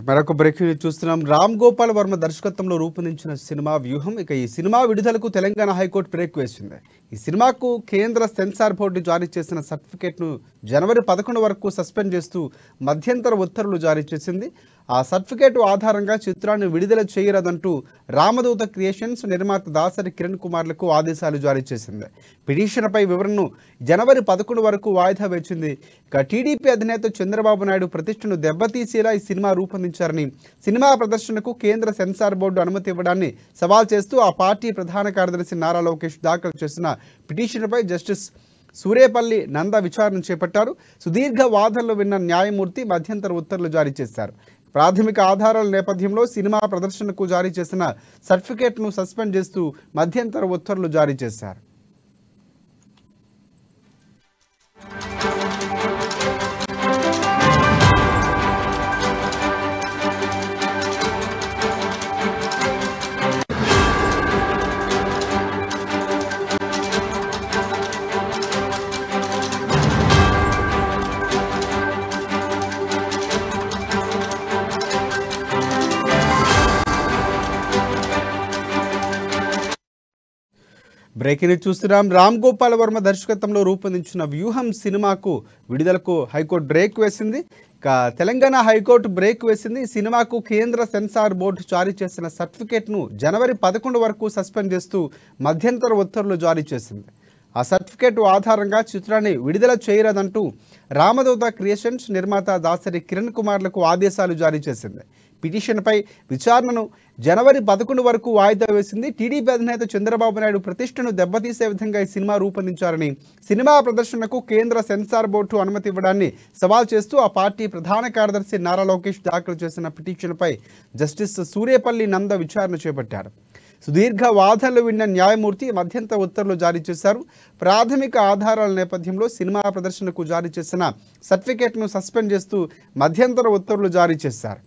మరొక breaking news చూస్తున్నాం. రామ్ గోపాల్ వర్మ దర్శకత్వంలో రూపొందించిన సినిమా వ్యూహం. ఇక ఈ సినిమా విడుదలకు తెలంగాణ హైకోర్టు బ్రేక్ వేసింది. ఈ సినిమాకు కేంద్ర సెన్సార్ బోర్డు జారీ చేసిన సర్టిఫికేట్ను జనవరి 11 వరకు సస్పెండ్ చేస్తూ మధ్యంతర ఉత్తర్వులు జారీ చేసింది. ఆ సర్టిఫికేట్ ఆధారంగా చిత్రాన్ని విడుదల చేయరాదంటూ రామదూత క్రియేషన్స్ నిర్మాత దాసరి కిరణ్ కుమార్లకు ఆదేశాలు జారీ చేసింది. పిటిషన్పై వివరణను జనవరి 11 వరకు వాయిదా వేసింది. ఇక టీడీపీ అధినేత చంద్రబాబు నాయుడు ప్రతిష్టను దెబ్బతీసేలా ఈ సినిమా రూపొందించారని, సినిమా ప్రదర్శనకు కేంద్ర సెన్సార్ బోర్డు అనుమతి ఇవ్వడాన్ని సవాల్ చేస్తూ ఆ పార్టీ ప్రధాన కార్యదర్శి నారా లోకేష్ దాఖలు చేసిన పిటిషన్పై జస్టిస్ సూరేపల్లి నంద విచారణ చేపట్టారు. సుదీర్ఘ వాదనలు విన్న న్యాయమూర్తి మధ్యంతర ఉత్తర్వులు జారీ చేశారు. ప్రాథమిక ఆధారాల నేపథ్యంలో సినిమా ప్రదర్శనకు జారీ చేసిన సర్టిఫికేట్ను సస్పెండ్ చేస్తూ మధ్యంతర ఉత్తర్వులు జారీ చేశారు. బ్రేకింగ్ న్యూస్ చూస్తున్నాం. రామ్ గోపాల్ వర్మ దర్శకత్వంలో రూపొందించిన వ్యూహం సినిమాకు విడుదలకు హైకోర్టు బ్రేక్ వేసింది. ఇక తెలంగాణ హైకోర్టు బ్రేక్ వేసింది. ఈ సినిమాకు కేంద్ర సెన్సార్ బోర్డు జారీ చేసిన సర్టిఫికేట్ను జనవరి 11 వరకు సస్పెండ్ చేస్తూ మధ్యంతర ఉత్తర్వులు జారీ చేసింది. ఆ సర్టిఫికేట్ ఆధారంగా చిత్రాన్ని విడుదల చేయరాదంటూ రామదూత క్రియేషన్స్ నిర్మాత దాసరి కిరణ్ కుమార్లకు ఆదేశాలు జారీ చేసింది. పిటిషన్పై విచారణను జనవరి 11 వరకు వాయిదా వేసింది. టీడీపీ అధినేత చంద్రబాబు నాయుడు ప్రతిష్టను దెబ్బతీసే విధంగా ఈ సినిమా రూపొందించారని, సినిమా ప్రదర్శనకు కేంద్ర సెన్సార్ బోర్డు అనుమతి ఇవ్వడాన్ని సవాల్ చేస్తూ ఆ పార్టీ ప్రధాన కార్యదర్శి నారా లోకేష్ దాఖలు చేసిన పిటిషన్పై జస్టిస్ సూరేపల్లి నంద విచారణ చేపట్టారు. సుదీర్ఘ వాదనలు విన్న న్యాయమూర్తి మధ్యంతర ఉత్తర్వులు జారీ చేశారు. ప్రాథమిక ఆధారాల నేపథ్యంలో సినిమా ప్రదర్శనకు జారీ చేసిన సర్టిఫికేట్ను సస్పెండ్ చేస్తూ మధ్యంతర ఉత్తర్వులు జారీ చేశారు.